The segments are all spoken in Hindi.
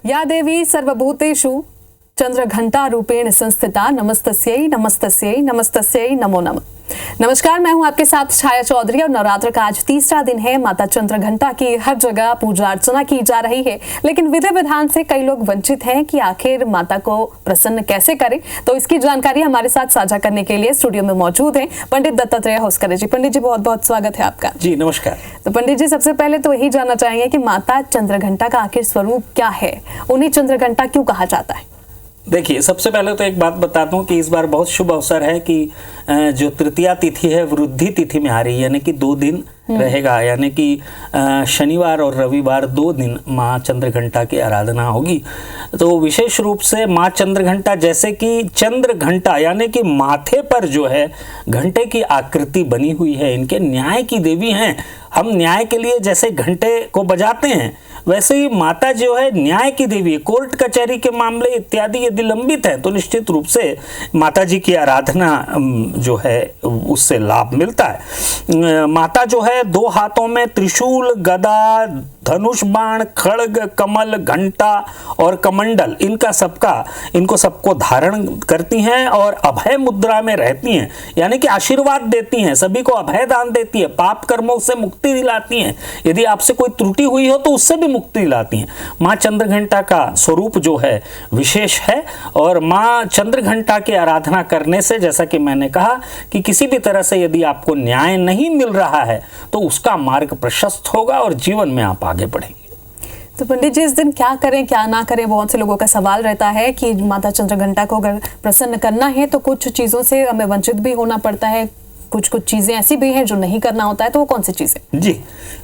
या देवी सर्वभूतेषु चंद्रघंटा रूपेण संस्थिता नमस्तस्यै नमस्तस्यै नमस्तस्यै नमो नमः। नमस्कार, मैं हूं आपके साथ छाया चौधरी और नवरात्र का आज तीसरा दिन है। माता चंद्रघंटा की हर जगह पूजा अर्चना की जा रही है, लेकिन विधि विधान से कई लोग वंचित हैं कि आखिर माता को प्रसन्न कैसे करें। तो इसकी जानकारी हमारे साथ साझा करने के लिए स्टूडियो में मौजूद हैं पंडित दत्तात्रेय होसकर जी। पंडित जी, बहुत बहुत स्वागत है आपका। जी नमस्कार। तो पंडित जी, सबसे पहले तो यही जानना चाहेंगे कि माता चंद्रघंटा का आखिर स्वरूप क्या है, उन्हें चंद्रघंटा क्यों कहा जाता है? देखिए, सबसे पहले तो एक बात बता दूं कि इस बार बहुत शुभ अवसर है कि जो तृतीया तिथि है वृद्धि तिथि में आ रही है, यानी कि 2 दिन रहेगा, यानी कि शनिवार और रविवार 2 दिन माँ चंद्रघंटा की आराधना होगी। तो विशेष रूप से माँ चंद्रघंटा, जैसे कि चंद्र घंटा यानी कि माथे पर जो है घंटे की आकृति बनी हुई है, इनके न्याय की देवी हैं। हम न्याय के लिए जैसे घंटे को बजाते हैं, वैसे ही माता जो है न्याय की देवी। कोर्ट कचहरी के मामले इत्यादि यदि लंबित हैं तो निश्चित रूप से माता जी की आराधना जो है उससे लाभ मिलता है। माता जो है 2 हाथों में त्रिशूल, गदा, धनुष बाण, खड्ग, कमल, घंटा और कमंडल इनको सबको धारण करती हैं और अभय मुद्रा में रहती हैं, यानी कि आशीर्वाद देती हैं, सभी को अभय दान देती है, पाप कर्मों से मुक्ति दिलाती हैं। यदि आपसे कोई त्रुटि हुई हो तो उससे भी मुक्ति दिलाती हैं। माँ चंद्रघंटा का स्वरूप जो है विशेष है और माँ चंद्रघंटा की आराधना करने से, जैसा कि मैंने कहा कि किसी भी तरह से यदि आपको न्याय नहीं मिल रहा है तो उसका मार्ग प्रशस्त होगा और जीवन में आप आगे बढ़ेंगे। तो पंडित जी, इस दिन क्या करें क्या ना करें, बहुत से लोगों का सवाल रहता है कि माता चंद्रघंटा को अगर प्रसन्न करना है तो कुछ चीजों से हमें वंचित भी होना पड़ता है, कुछ चीजें ऐसी भी हैं जो नहीं करना होता है, तो वो कौन सी चीजें? जी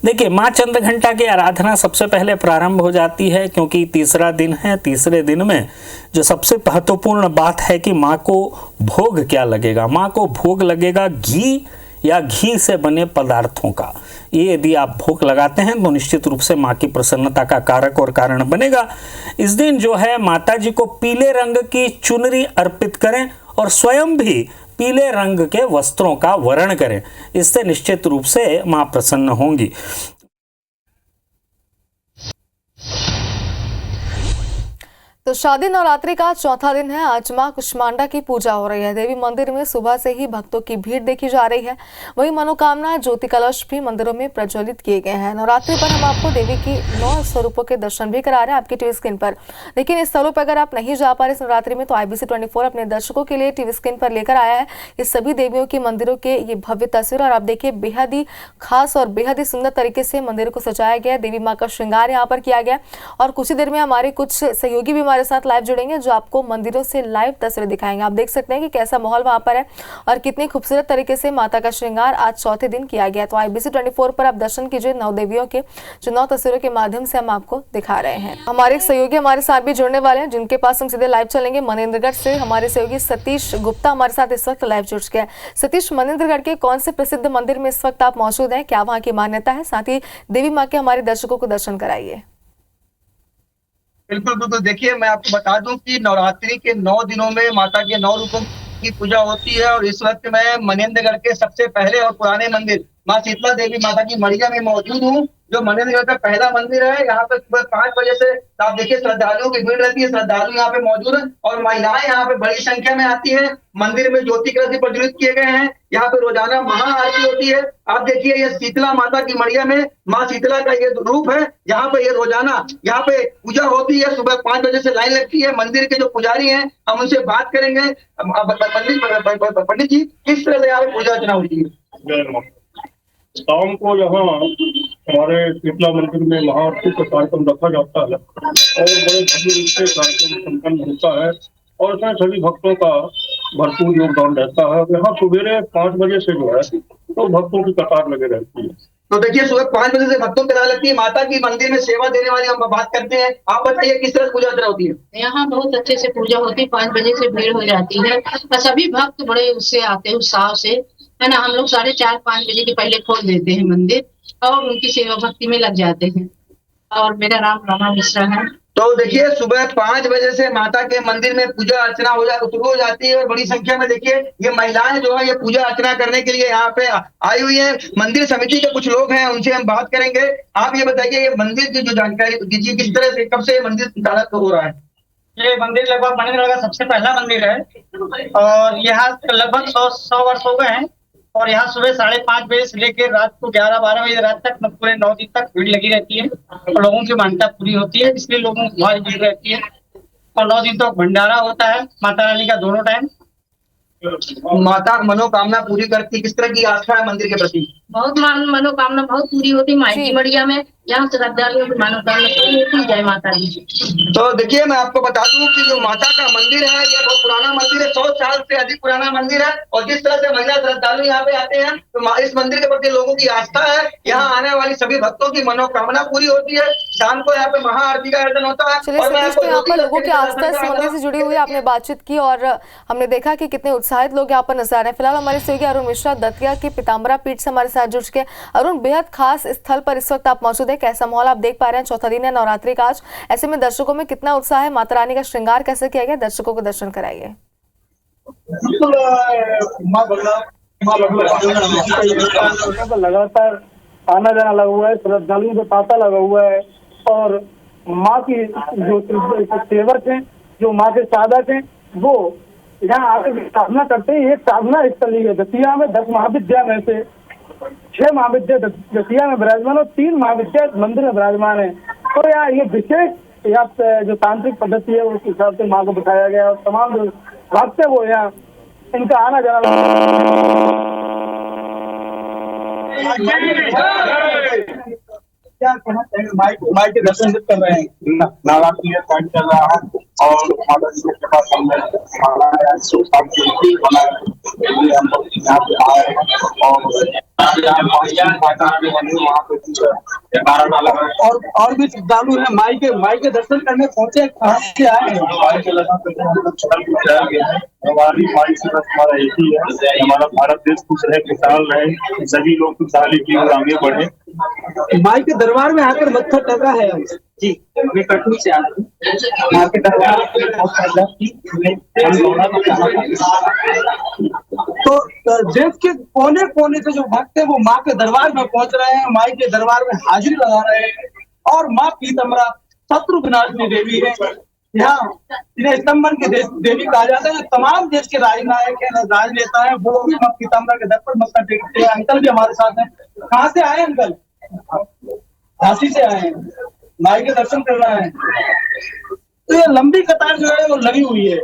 देखिए, माँ चंद्रघंटा की आराधना सबसे पहले प्रारंभ हो जाती है क्योंकि तीसरा दिन है। तीसरे दिन में जो सबसे महत्वपूर्ण बात है कि माँ को भोग क्या लगेगा। माँ को भोग लगेगा घी या घी से बने पदार्थों का। ये यदि आप भोग लगाते हैं तो निश्चित रूप से माँ की प्रसन्नता का कारक और कारण बनेगा। इस दिन जो है माता जी को पीले रंग की चुनरी अर्पित करें और स्वयं भी पीले रंग के वस्त्रों का वरण करें। इससे निश्चित रूप से माँ प्रसन्न होंगी। तो शादी नवरात्रि का चौथा दिन है। आज मां कुष्मांडा की पूजा हो रही है। देवी मंदिर में सुबह से ही भक्तों की भीड़ देखी जा रही है। वहीं मनोकामना ज्योति कलश भी मंदिरों में प्रज्वलित किए गए हैं। नवरात्रि पर हम आपको देवी की 9 स्वरूपों के दर्शन भी करा रहे हैं आपकी टीवी स्क्रीन पर। लेकिन इस स्थलों पर अगर आप नहीं जा पा रहे इस नवरात्रि में, तो IBC 24 अपने दर्शकों के लिए टीवी स्क्रीन पर लेकर आया है इस सभी देवियों के मंदिरों के ये भव्य तस्वीर। और आप देखिए, बेहद ही खास और बेहद ही सुंदर तरीके से मंदिर को सजाया गया। देवी माँ का श्रृंगार यहाँ पर किया गया और कुछ ही देर में हमारे कुछ सहयोगी भी हमारे साथ लाइव जुड़ेंगे जो आपको मंदिरों से लाइव तस्वीरें दिखाएंगे। आप देख सकते हैं कि कैसा माहौल वहां पर है और कितनी खूबसूरत तरीके से माता का श्रृंगार आज चौथे दिन किया गया। तो IBC 24 पर आप दर्शन कीजिए 9 देवियों के, जो 9 तस्वीरों के माध्यम से हम आपको दिखा रहे हैं। हमारे एक सहयोगी हमारे साथ भी जुड़ने वाले हैं, जिनके पास हम सीधे लाइव चलेंगे। मनेन्द्रगढ़ से हमारे सहयोगी सतीश गुप्ता हमारे साथ इस वक्त लाइव जुड़ चुके हैं। सतीश, मनेन्द्रगढ़ के कौन से प्रसिद्ध मंदिर में इस वक्त आप मौजूद हैं, क्या वहाँ की मान्यता है? साथ ही देवी माँ के हमारे दर्शकों को दर्शन कराइए। बिल्कुल बिल्कुल। देखिए, मैं आपको बता दूं कि नवरात्रि के 9 दिनों में माता के 9 रूपों की पूजा होती है और इस वक्त मैं मनेन्द्रगढ़ के सबसे पहले और पुराने मंदिर माँ शीतला देवी माता की मड़िया में मौजूद हूँ, जो मनेन्द्रगढ़ का पहला मंदिर है। यहाँ पे सुबह 5 बजे से आप देखिए श्रद्धालुओं की भीड़ रहती है, श्रद्धालु यहाँ पे मौजूद है और महिलाएं यहाँ पे बड़ी संख्या में आती है। मंदिर में ज्योति कलश भी प्रज्वलित किए गए हैं। यहाँ पे रोजाना महाआरती होती है। आप देखिए, ये शीतला माता की मड़िया में माँ शीतला का ये रूप है। यहाँ पे ये रोजाना यहाँ पे पूजा होती है। सुबह 5 बजे से लाइन लगती है। मंदिर के जो पुजारी हैं, हम उनसे बात करेंगे। पंडित जी, किस तरह से यहाँ पे पूजा अर्चना होती है? शाम को यहाँ हमारे शीतला मंदिर में महाआरती का कार्यक्रम रखा जाता है और बड़े भव्य रूप से कार्यक्रम संपन्न होता है और इसमें सभी भक्तों का भरपूर योगदान रहता है। यहाँ सुबह 5 बजे से जो है तो भक्तों की कतार लगे रहती है। तो देखिए, सुबह 5 बजे से भक्तों की कतार लगती है। माता की मंदिर में सेवा देने वाली हम बात करते हैं। आप बताइए, किस तरह पूजा अर्चना होती है? यहाँ बहुत अच्छे से पूजा होती है। 5 बजे से भीड़ हो जाती है और सभी भक्त बड़े उससे आते हैं, उत्साह से, है ना। हम लोग 4:30-5 बजे के पहले खोल देते हैं मंदिर और उनकी सेवा भक्ति में लग जाते हैं। और मेरा नाम रमा मिश्रा है। तो देखिए सुबह 5 बजे से माता के मंदिर में पूजा अर्चना शुरू हो जाती है और बड़ी संख्या में देखिए ये महिलाएं जो है ये पूजा अर्चना करने के लिए यहाँ पे आई हुई है। मंदिर समिति के कुछ लोग हैं, उनसे हम बात करेंगे। आप ये बताइए ये मंदिर की जो जानकारी दीजिए, किस तरह से कब से ये मंदिर संचालित हो रहा है? ये मंदिर लगभग मनेन्द्रगढ़ का सबसे पहला मंदिर है और यहाँ लगभग 100 वर्ष हो गए हैं। और यहाँ सुबह 5:30 बजे से लेकर रात को 11-12 बजे रात तक पूरे 9 दिन तक भीड़ लगी रहती है और लोगों की मान्यता पूरी होती है, इसलिए लोगों की भारी भीड़ रहती है। और 9 दिन तक भंडारा होता है माता रानी का दोनों टाइम। माता मनोकामना पूरी करती, किस तरह की आस्था है मंदिर के प्रति? बहुत मनोकामना बहुत पूरी होती माई की मड़िया में, यहाँ श्रद्धालुओं की मनोकामना पूरी होती। जय माता दी। तो देखिए मैं आपको बता दूं कि जो माता का मंदिर है ये बहुत पुराना मंदिर है, 100 साल से अधिक पुराना मंदिर है। और जिस तरह से महिला श्रद्धालु यहाँ पे आते हैं तो इस मंदिर के प्रति लोगों की आस्था है। यहाँ आने वाली सभी भक्तों की मनोकामना पूरी होती है। शाम को यहाँ पे महाआरती का आयोजन होता है। चलिए सतीश, तो यहाँ पर लोगों की आस्था इस मंदिर से जुड़ी हुई है, आपने बातचीत की और हमने देखा कि कितने उत्साहित लोग यहाँ पर नजर आ रहे हैं। फिलहाल हमारे सहयोगी अरुण मिश्रा दतिया की पीताम्बरा पीठ से हमारे साथ जुड़ चुके हैं। अरुण, बेहद खास स्थल पर इस वक्त आप मौजूद है, कैसा माहौल आप देख पा रहे हैं? चौथा दिन है नवरात्रि का आज, ऐसे में दर्शकों में कितना उत्साह है? माता रानी का श्रृंगार कैसे किया गया? दर्शकों को दर्शन कराइए। लगातार आना जाना लगा हुआ है, श्रद्धालुओं का तांता लगा हुआ है और माँ की जो सेवक हैं, जो माँ के साधक हैं, वो यहाँ आकर साधना करते हैं। ये साधना स्थली है दतिया में। 10 महाविद्या में से 6 महाविद्या दतिया में विराजमान और 3 महाविद्या मंदिर में विराजमान है। तो यहाँ ये विशेष यहाँ जो तांत्रिक पद्धति है उस हिसाब से माँ को बिठाया गया और तमाम जो भक्त है वो यहाँ इनका आना जाना। क्या कहना चाहिए? माई के दर्शन कर रहे हैं, नवरात्रि स्टार्ट कर रहा है और माता जी के पास हमने और भी श्रद्धालु है माई के दर्शन करने पहुंचे। कहाँ से आए हैं? माई के दर्शन हमारी माई से बस हमारा एक ही है, हमारा भारत देश खुश रहे, खुशहाल रहे, सभी लोग खुशहाली की ओर आगे बढ़े। माई के दरबार में आकर मत्था टका है जी। मैं कटनी से आया हूँ, माँ के दरबार तो देश के कोने कोने से जो भक्त है वो माँ के दरबार में पहुंच रहे हैं, माई के दरबार में हाजिरी लगा रहे हैं। और माँ पीताम्बरा शत्रु विनाशिनी देवी है। यहाँ इन्हें स्तंभन की देवी कहा जाता है। तमाम देश के राजनायक है, राजनेता है, वो भी माँ पीताम्बरा के दर पर मत्था टेकते हैं। अंकल भी हमारे साथ हैं। कहाँ से आए अंकल? झांसी से आए हैं, माई के दर्शन करना है। तो ये लंबी कतार जो है वो लगी हुई है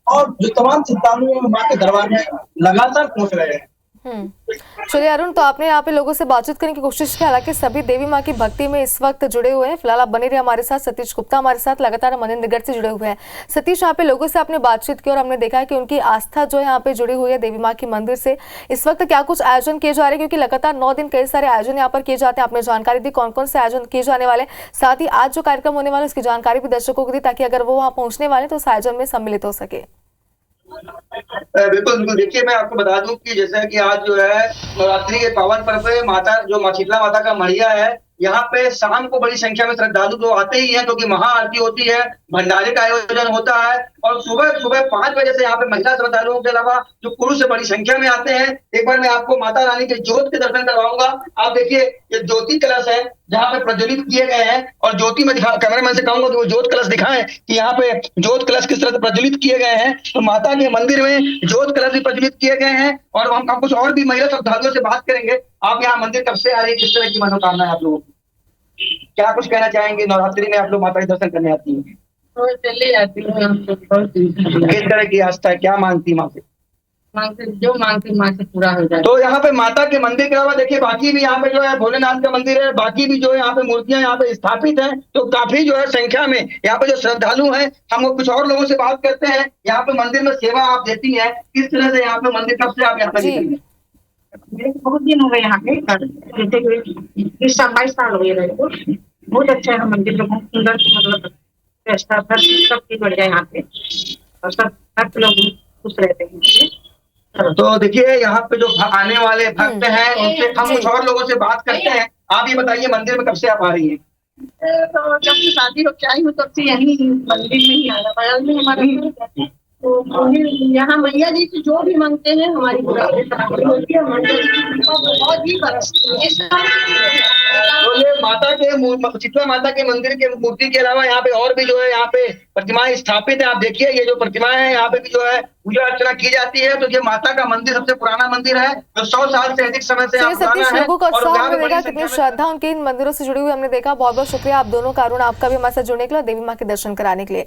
और जो तमाम श्रद्धालु हैं माँ के दरबार में लगातार पहुंच रहे हैं। चलिए अरुण, तो आपने यहाँ पे लोगों से बातचीत करने की कोशिश की, हालांकि सभी देवी माँ की भक्ति में इस वक्त जुड़े हुए हैं। फिलहाल आप बने रहिए हमारे साथ। सतीश गुप्ता हमारे साथ लगातार मनेन्द्रगढ़ से जुड़े हुए हैं। सतीश, यहाँ पे लोगों से आपने बातचीत की और हमने देखा है कि उनकी आस्था जो है यहाँ पे जुड़ी हुई है देवी माँ की मंदिर से। इस वक्त क्या कुछ आयोजन किए जा रहे हैं, क्योंकि लगातार 9 दिन कई सारे आयोजन यहाँ पर किए जाते हैं, आपने जानकारी दी कौन कौन से आयोजन किए जाने वाले, साथ ही आज जो कार्यक्रम होने वाला है उसकी जानकारी भी दर्शकों को दी, ताकि अगर वो वहाँ पहुंचने वाले तो उस आयोजन में सम्मिलित हो सके। बिल्कुल बिल्कुल। देखिए मैं आपको बता दूं कि जैसा कि आज जो है नवरात्रि के पावन पर्व पे माता जो माँ शीतला माता का मढ़िया है, यहाँ पे शाम को बड़ी संख्या में श्रद्धालु तो आते ही हैं, क्योंकि महाआरती होती है, भंडारे का आयोजन होता है। और सुबह 5 बजे से यहाँ पे महिला श्रद्धालुओं के अलावा जो पुरुष बड़ी संख्या में आते हैं। एक बार मैं आपको माता रानी के ज्योत के दर्शन करवाऊंगा। आप देखिए ये ज्योति कलश है जहाँ पे प्रज्वलित किए गए हैं और ज्योति में कैमरामैन से कहूंगा कि वो ज्योत कलश दिखाएं कि यहाँ पे ज्योत कलश किस तरह से प्रज्वलित किए गए हैं। तो माता के मंदिर में ज्योत कलश भी प्रज्वलित किए गए हैं। और हम कुछ और भी महिला श्रद्धालुओं से बात करेंगे। आप यहाँ मंदिर कब से आ रही है, किस तरह की मनोकामना है आप लोगों की, क्या कुछ कहना चाहेंगे? नवरात्रि में आप लोग माता के दर्शन करने आती हैं? चले जाती हूँ। किस तरह की आस्था है, क्या मांगती माँ से? जो मांगती माँ से पूरा हो जाए। तो यहाँ पे माता के मंदिर के अलावा देखिए बाकी भी यहाँ पे जो है भोलेनाथ का मंदिर है, बाकी भी जो है यहाँ पे मूर्तियां यहाँ पे स्थापित हैं। तो काफी जो है संख्या में यहाँ पे जो श्रद्धालु हैं, हम कुछ और लोगों से बात करते हैं। यहाँ पे मंदिर में सेवा आप देती हैं, किस तरह से यहाँ पे मंदिर, कब से आप यहाँ पे? बहुत दिन हो गए यहाँ पे, जैसे 20-22 साल हो गए। बहुत अच्छा है मंदिर, जो बहुत सुंदर, मतलब व्यवस्था सबकी बढ़िया यहाँ पे, और सब लोग खुश रहते हैं। तो देखिए यहाँ पे जो आने वाले भक्त हैं उनसे हम कुछ और लोगों से बात करते हैं। आप ये बताइए मंदिर में कब से आप आ रही हैं? तो जब से शादी होके आई हूँ तब से यही मंदिर में ही आना बगल में हमारा। तो यहाँ मैया जी से जो भी मांगते हैं हमारी मुरादें पूरी होती है। मैया जी की कृपा बहुत ही बरसती है। तो ये माता के शीतला माता के मंदिर के मूर्ति के अलावा यहाँ पे और भी जो है यहाँ पे प्रतिमाएं स्थापित है। आप देखिए ये जो प्रतिमाएं हैं यहाँ पे भी जो है पूजा अर्चना की जाती है। तो ये माता का मंदिर सबसे पुराना मंदिर है जो 100 साल से अधिक समय से चलिए पुराना सतीश, है। लोगों का और उत्साह यहाँ पे हमने बड़ी देखा, संख्या कितनी में श्रद्धा उनके इन मंदिरों से जुड़ी हुई हमने देखा। बहुत बहुत शुक्रिया आप दोनों का, अरुण आपका भी हमारे साथ जुड़ने के लिए, देवी माँ के दर्शन कराने के लिए।